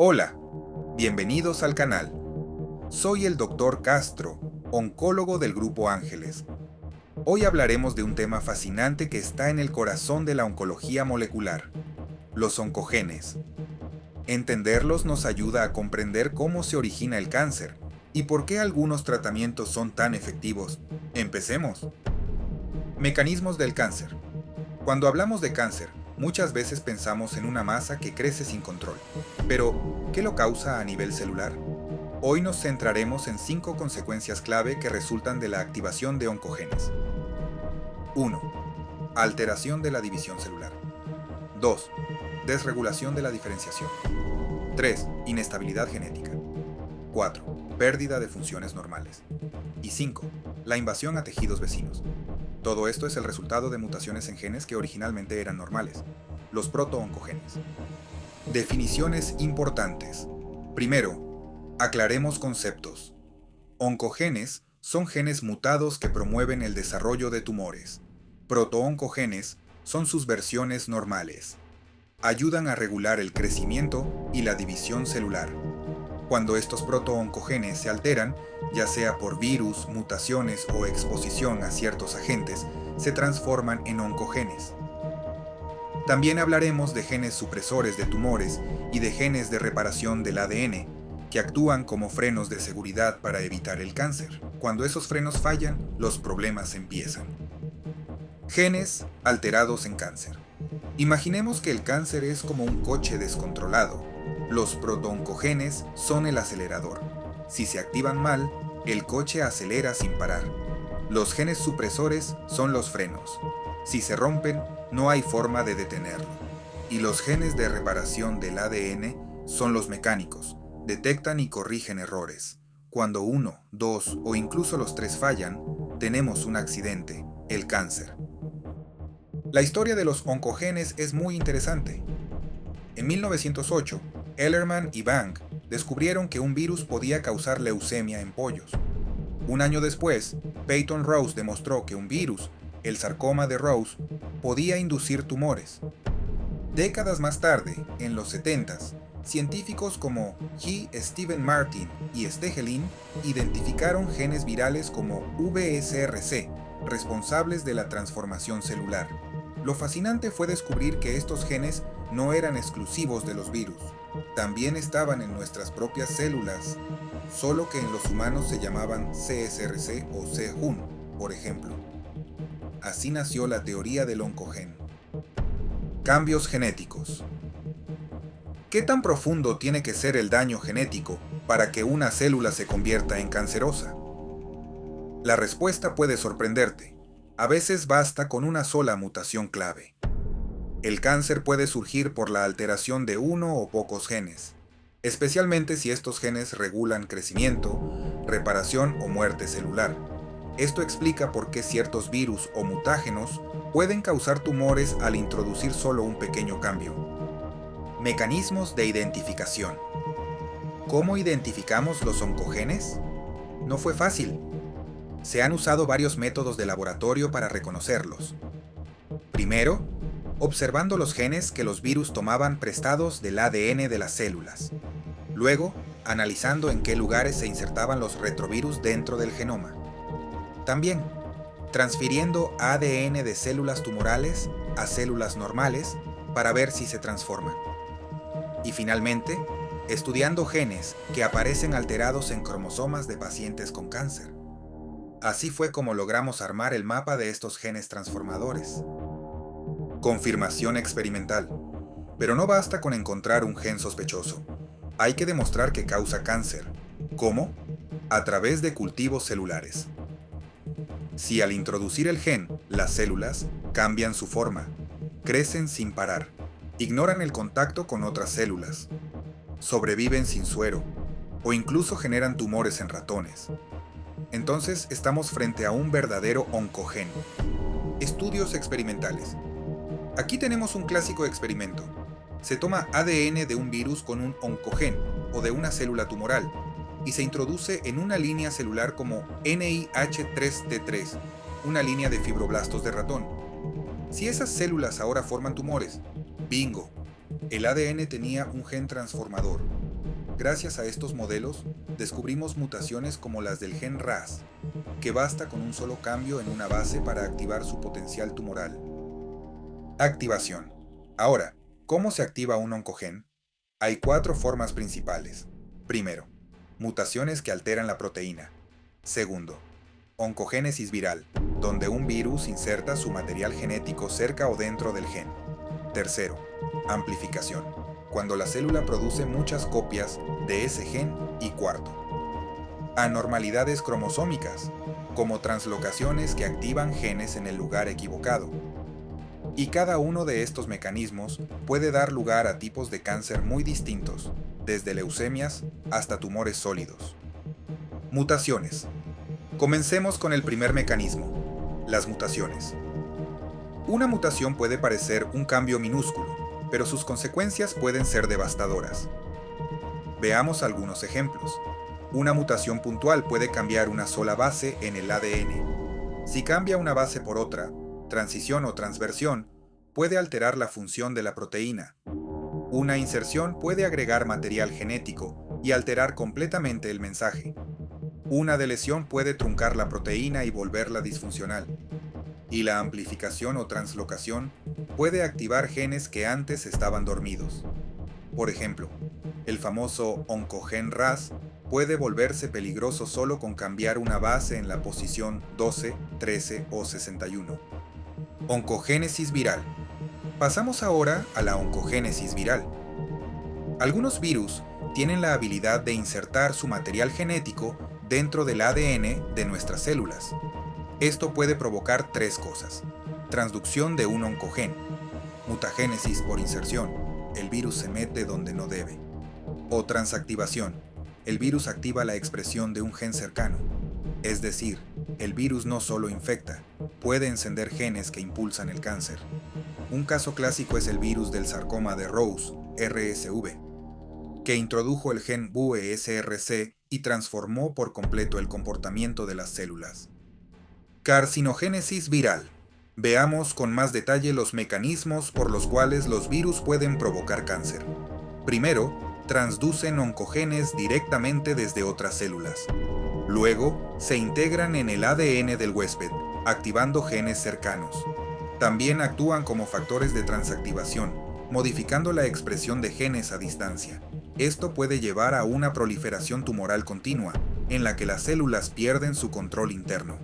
Hola, bienvenidos al canal. Soy el Dr. Castro, oncólogo del Grupo Ángeles. Hoy hablaremos de un tema fascinante que está en el corazón de la oncología molecular, los oncogenes. Entenderlos nos ayuda a comprender cómo se origina el cáncer y por qué algunos tratamientos son tan efectivos. Empecemos. Mecanismos del cáncer. Cuando hablamos de cáncer, muchas veces pensamos en una masa que crece sin control. Pero, ¿qué lo causa a nivel celular? Hoy nos centraremos en 5 consecuencias clave que resultan de la activación de oncogenes. 1. Alteración de la división celular. 2. Desregulación de la diferenciación. 3. Inestabilidad genética. 4. Pérdida de funciones normales. Y 5. La invasión a tejidos vecinos. Todo esto es el resultado de mutaciones en genes que originalmente eran normales, los protooncogenes. Definiciones importantes. Primero, aclaremos conceptos. Oncogenes son genes mutados que promueven el desarrollo de tumores. Protooncogenes son sus versiones normales. Ayudan a regular el crecimiento y la división celular. Cuando estos protooncogenes se alteran, ya sea por virus, mutaciones o exposición a ciertos agentes, se transforman en oncogenes. También hablaremos de genes supresores de tumores y de genes de reparación del ADN, que actúan como frenos de seguridad para evitar el cáncer. Cuando esos frenos fallan, los problemas empiezan. Genes alterados en cáncer. Imaginemos que el cáncer es como un coche descontrolado. Los protooncogenes son el acelerador. Si se activan mal, el coche acelera sin parar. Los genes supresores son los frenos. Si se rompen, no hay forma de detenerlo. Y los genes de reparación del ADN son los mecánicos. Detectan y corrigen errores. Cuando 1, 2 o incluso los 3 fallan, tenemos un accidente, el cáncer. La historia de los oncogenes es muy interesante. En 1908, Ellerman y Bang descubrieron que un virus podía causar leucemia en pollos. Un año después, Peyton Rose demostró que un virus, el sarcoma de Rose, podía inducir tumores. Décadas más tarde, en los 70s, científicos como G. Stephen Martin y Stegelin identificaron genes virales como VSRC, responsables de la transformación celular. Lo fascinante fue descubrir que estos genes no eran exclusivos de los virus, también estaban en nuestras propias células, solo que en los humanos se llamaban CSRC o CHUN, por ejemplo. Así nació la teoría del oncogen. Cambios genéticos. ¿Qué tan profundo tiene que ser el daño genético para que una célula se convierta en cancerosa? La respuesta puede sorprenderte. A veces basta con una sola mutación clave. El cáncer puede surgir por la alteración de uno o pocos genes, especialmente si estos genes regulan crecimiento, reparación o muerte celular. Esto explica por qué ciertos virus o mutágenos pueden causar tumores al introducir solo un pequeño cambio. Mecanismos de identificación. ¿Cómo identificamos los oncogenes? No fue fácil. Se han usado varios métodos de laboratorio para reconocerlos. Primero, observando los genes que los virus tomaban prestados del ADN de las células. Luego, analizando en qué lugares se insertaban los retrovirus dentro del genoma. También, transfiriendo ADN de células tumorales a células normales para ver si se transforman. Y finalmente, estudiando genes que aparecen alterados en cromosomas de pacientes con cáncer. Así fue como logramos armar el mapa de estos genes transformadores. Confirmación experimental. Pero no basta con encontrar un gen sospechoso. Hay que demostrar que causa cáncer. ¿Cómo? A través de cultivos celulares. Si al introducir el gen, las células cambian su forma, crecen sin parar, ignoran el contacto con otras células, sobreviven sin suero, o incluso generan tumores en ratones. Entonces estamos frente a un verdadero oncogen. Estudios experimentales. Aquí tenemos un clásico experimento. Se toma ADN de un virus con un oncogen o de una célula tumoral y se introduce en una línea celular como NIH3T3, una línea de fibroblastos de ratón. Si esas células ahora forman tumores, bingo, el ADN tenía un gen transformador, Gracias a estos modelos, descubrimos mutaciones como las del gen RAS, que basta con un solo cambio en una base para activar su potencial tumoral. Activación. Ahora, ¿cómo se activa un oncogen? Hay 4 formas principales. Primero, mutaciones que alteran la proteína. Segundo, oncogénesis viral, donde un virus inserta su material genético cerca o dentro del gen. Tercero, amplificación, cuando la célula produce muchas copias de ese gen. Y cuarto, anormalidades cromosómicas, como translocaciones que activan genes en el lugar equivocado. Y cada uno de estos mecanismos puede dar lugar a tipos de cáncer muy distintos, desde leucemias hasta tumores sólidos. Mutaciones. Comencemos con el primer mecanismo, las mutaciones. Una mutación puede parecer un cambio minúsculo, pero sus consecuencias pueden ser devastadoras. Veamos algunos ejemplos. Una mutación puntual puede cambiar una sola base en el ADN. Si cambia una base por otra, transición o transversión, puede alterar la función de la proteína. Una inserción puede agregar material genético y alterar completamente el mensaje. Una deleción puede truncar la proteína y volverla disfuncional. Y la amplificación o translocación puede activar genes que antes estaban dormidos. Por ejemplo, el famoso oncogen RAS puede volverse peligroso solo con cambiar una base en la posición 12, 13 o 61. Oncogénesis viral. Pasamos ahora a la oncogénesis viral. Algunos virus tienen la habilidad de insertar su material genético dentro del ADN de nuestras células. Esto puede provocar 3 cosas: transducción de un oncogen, mutagénesis por inserción, el virus se mete donde no debe, o transactivación, el virus activa la expresión de un gen cercano. Es decir, el virus no solo infecta, puede encender genes que impulsan el cáncer. Un caso clásico es el virus del sarcoma de Rose, RSV, que introdujo el gen BUESRC y transformó por completo el comportamiento de las células. Carcinogénesis viral. Veamos con más detalle los mecanismos por los cuales los virus pueden provocar cáncer. Primero, transducen oncogenes directamente desde otras células. Luego, se integran en el ADN del huésped, activando genes cercanos. También actúan como factores de transactivación, modificando la expresión de genes a distancia. Esto puede llevar a una proliferación tumoral continua, en la que las células pierden su control interno.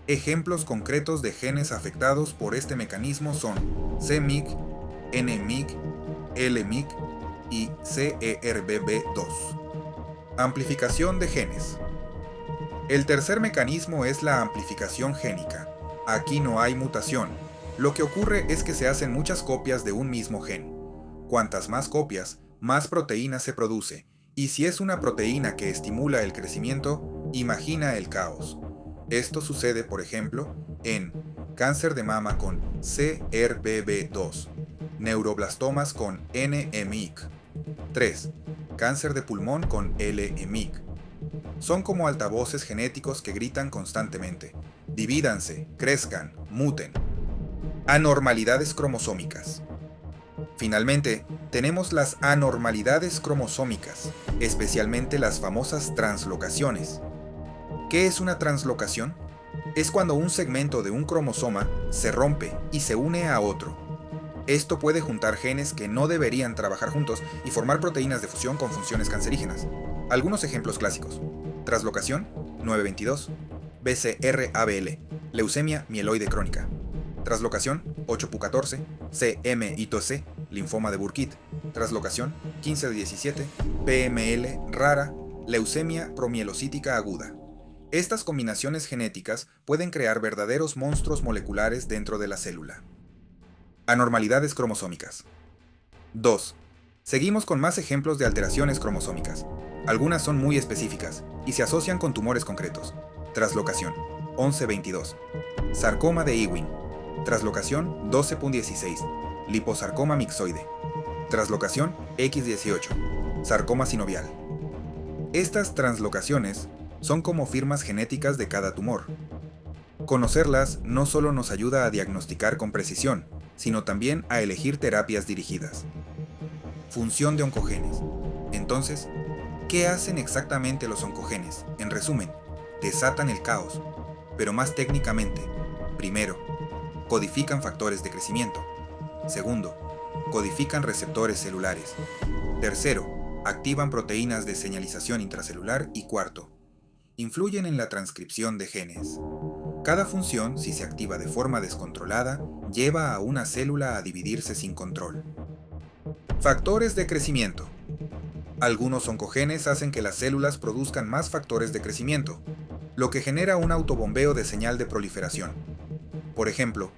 Ejemplos concretos de genes afectados por este mecanismo son c-MYC, n-MYC, l-MYC y CERBB2. Amplificación de genes. El tercer mecanismo es la amplificación génica. Aquí no hay mutación. Lo que ocurre es que se hacen muchas copias de un mismo gen. Cuantas más copias, más proteína se produce, y si es una proteína que estimula el crecimiento, imagina el caos. Esto sucede, por ejemplo, en cáncer de mama con CERBB2, neuroblastomas con NMYC. 3. Cáncer de pulmón con LMYC. Son como altavoces genéticos que gritan constantemente: divídanse, crezcan, muten. Anormalidades cromosómicas. Finalmente, tenemos las anormalidades cromosómicas, especialmente las famosas translocaciones. ¿Qué es una translocación? Es cuando un segmento de un cromosoma se rompe y se une a otro. Esto puede juntar genes que no deberían trabajar juntos y formar proteínas de fusión con funciones cancerígenas. Algunos ejemplos clásicos: translocación 922, BCR-ABL, leucemia mieloide crónica; translocación 8pu14, CM-ITOC, linfoma de Burkitt; translocación 1517, PML rara, leucemia promielocítica aguda. Estas combinaciones genéticas pueden crear verdaderos monstruos moleculares dentro de la célula. Anormalidades cromosómicas. 2. Seguimos con más ejemplos de alteraciones cromosómicas. Algunas son muy específicas y se asocian con tumores concretos. Translocación 1122, sarcoma de Ewing; translocación 12.16, liposarcoma mixoide; translocación X18, sarcoma sinovial. Estas translocaciones son como firmas genéticas de cada tumor. Conocerlas no solo nos ayuda a diagnosticar con precisión, sino también a elegir terapias dirigidas. Función de oncogenes. Entonces, ¿qué hacen exactamente los oncogenes? En resumen, desatan el caos, pero más técnicamente. Primero, codifican factores de crecimiento. Segundo, codifican receptores celulares. Tercero, activan proteínas de señalización intracelular. Y cuarto, influyen en la transcripción de genes. Cada función, si se activa de forma descontrolada, lleva a una célula a dividirse sin control. Factores de crecimiento. Algunos oncogenes hacen que las células produzcan más factores de crecimiento, lo que genera un autobombeo de señal de proliferación. Por ejemplo,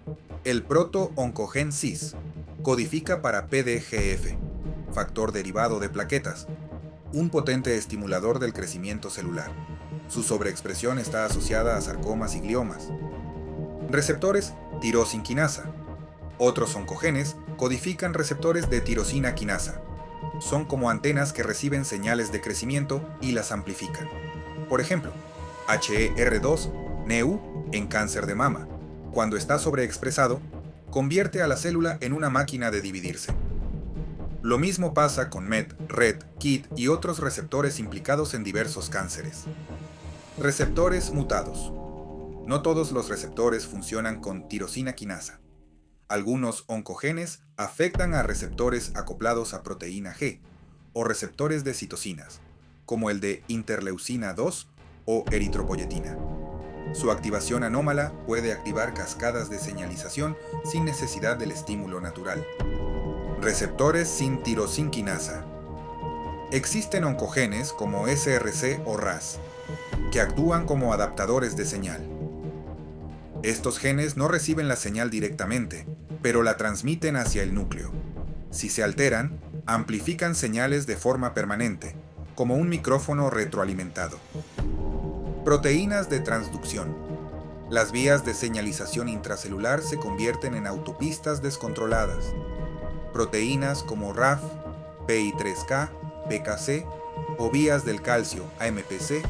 el proto-oncogen cis codifica para PDGF, factor derivado de plaquetas, un potente estimulador del crecimiento celular. Su sobreexpresión está asociada a sarcomas y gliomas. Receptores tirosina quinasa. Otros oncogenes codifican receptores de tirosina quinasa. Son como antenas que reciben señales de crecimiento y las amplifican. Por ejemplo, HER2, NEU, en cáncer de mama, cuando está sobreexpresado, convierte a la célula en una máquina de dividirse. Lo mismo pasa con MET, RET, KIT y otros receptores implicados en diversos cánceres. Receptores mutados. No todos los receptores funcionan con tirosina quinasa. Algunos oncogenes afectan a receptores acoplados a proteína G o receptores de citocinas, como el de interleucina 2 o eritropoyetina. Su activación anómala puede activar cascadas de señalización sin necesidad del estímulo natural. Receptores sin tirosina quinasa. Existen oncogenes como SRC o RAS, que actúan como adaptadores de señal. Estos genes no reciben la señal directamente, pero la transmiten hacia el núcleo. Si se alteran, amplifican señales de forma permanente, como un micrófono retroalimentado. Proteínas de transducción. Las vías de señalización intracelular se convierten en autopistas descontroladas. Proteínas como RAF, PI3K, PKC o vías del calcio, AMPC,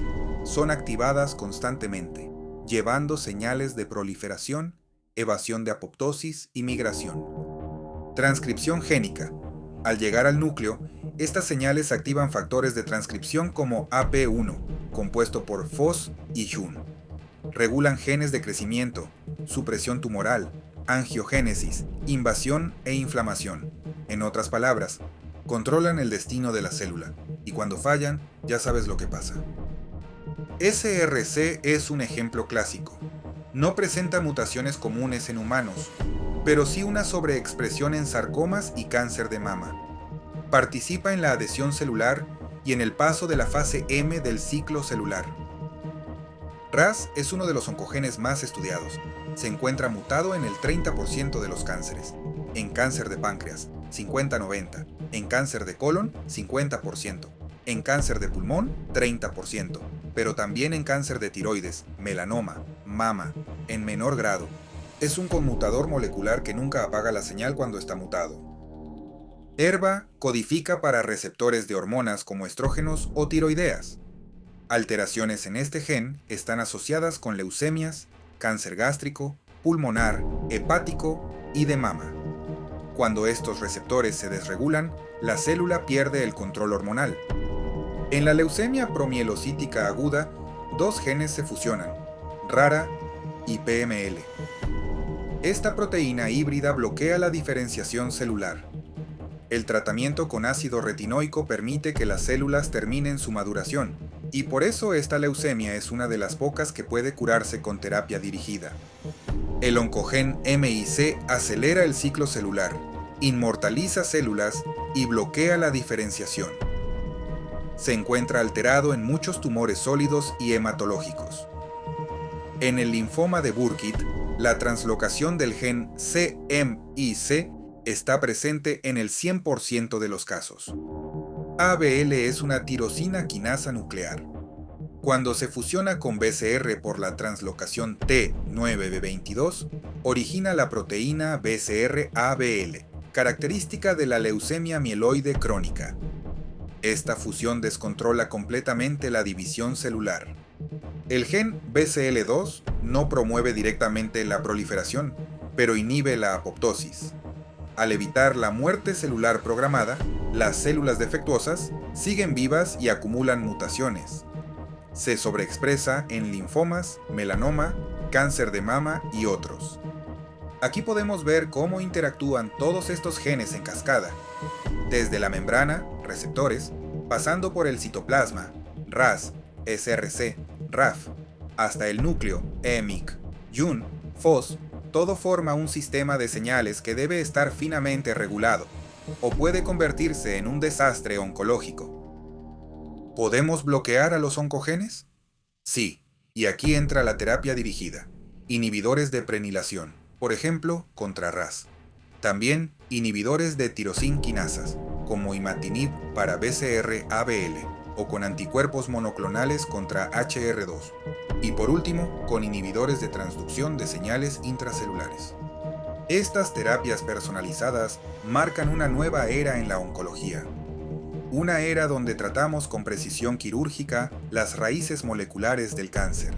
son activadas constantemente, llevando señales de proliferación, evasión de apoptosis y migración. Transcripción génica. Al llegar al núcleo, estas señales activan factores de transcripción como AP1, compuesto por FOS y HUN. Regulan genes de crecimiento, supresión tumoral, angiogénesis, invasión e inflamación. En otras palabras, controlan el destino de la célula, y cuando fallan, ya sabes lo que pasa. SRC es un ejemplo clásico. No presenta mutaciones comunes en humanos, pero sí una sobreexpresión en sarcomas y cáncer de mama. Participa en la adhesión celular y en el paso de la fase M del ciclo celular. RAS es uno de los oncogenes más estudiados. Se encuentra mutado en el 30% de los cánceres. En cáncer de páncreas, 50-90. En cáncer de colon, 50%. En cáncer de pulmón, 30%. Pero también en cáncer de tiroides, melanoma, mama, en menor grado. Es un conmutador molecular que nunca apaga la señal cuando está mutado. ERBA codifica para receptores de hormonas como estrógenos o tiroideas. Alteraciones en este gen están asociadas con leucemias, cáncer gástrico, pulmonar, hepático y de mama. Cuando estos receptores se desregulan, la célula pierde el control hormonal. En la leucemia promielocítica aguda, dos genes se fusionan, RARA y PML. Esta proteína híbrida bloquea la diferenciación celular. El tratamiento con ácido retinoico permite que las células terminen su maduración, y por eso esta leucemia es una de las pocas que puede curarse con terapia dirigida. El oncogen MIC acelera el ciclo celular, inmortaliza células y bloquea la diferenciación. Se encuentra alterado en muchos tumores sólidos y hematológicos. En el linfoma de Burkitt, la translocación del gen CMYC está presente en el 100% de los casos. ABL es una tirosina quinasa nuclear. Cuando se fusiona con BCR por la translocación T9B22, origina la proteína BCR-ABL, característica de la leucemia mieloide crónica. Esta fusión descontrola completamente la división celular. El gen BCL2 no promueve directamente la proliferación, pero inhibe la apoptosis. Al evitar la muerte celular programada, las células defectuosas siguen vivas y acumulan mutaciones. Se sobreexpresa en linfomas, melanoma, cáncer de mama y otros. Aquí podemos ver cómo interactúan todos estos genes en cascada, desde la membrana, receptores, pasando por el citoplasma, RAS, SRC, RAF, hasta el núcleo, EMIC, YUN, FOS, todo forma un sistema de señales que debe estar finamente regulado, o puede convertirse en un desastre oncológico. ¿Podemos bloquear a los oncogenes? Sí, y aquí entra la terapia dirigida, inhibidores de prenilación, por ejemplo, contra RAS. También inhibidores de tirosina quinasas, como imatinib para BCR-ABL, o con anticuerpos monoclonales contra HR2. Y por último, con inhibidores de transducción de señales intracelulares. Estas terapias personalizadas marcan una nueva era en la oncología. Una era donde tratamos con precisión quirúrgica las raíces moleculares del cáncer.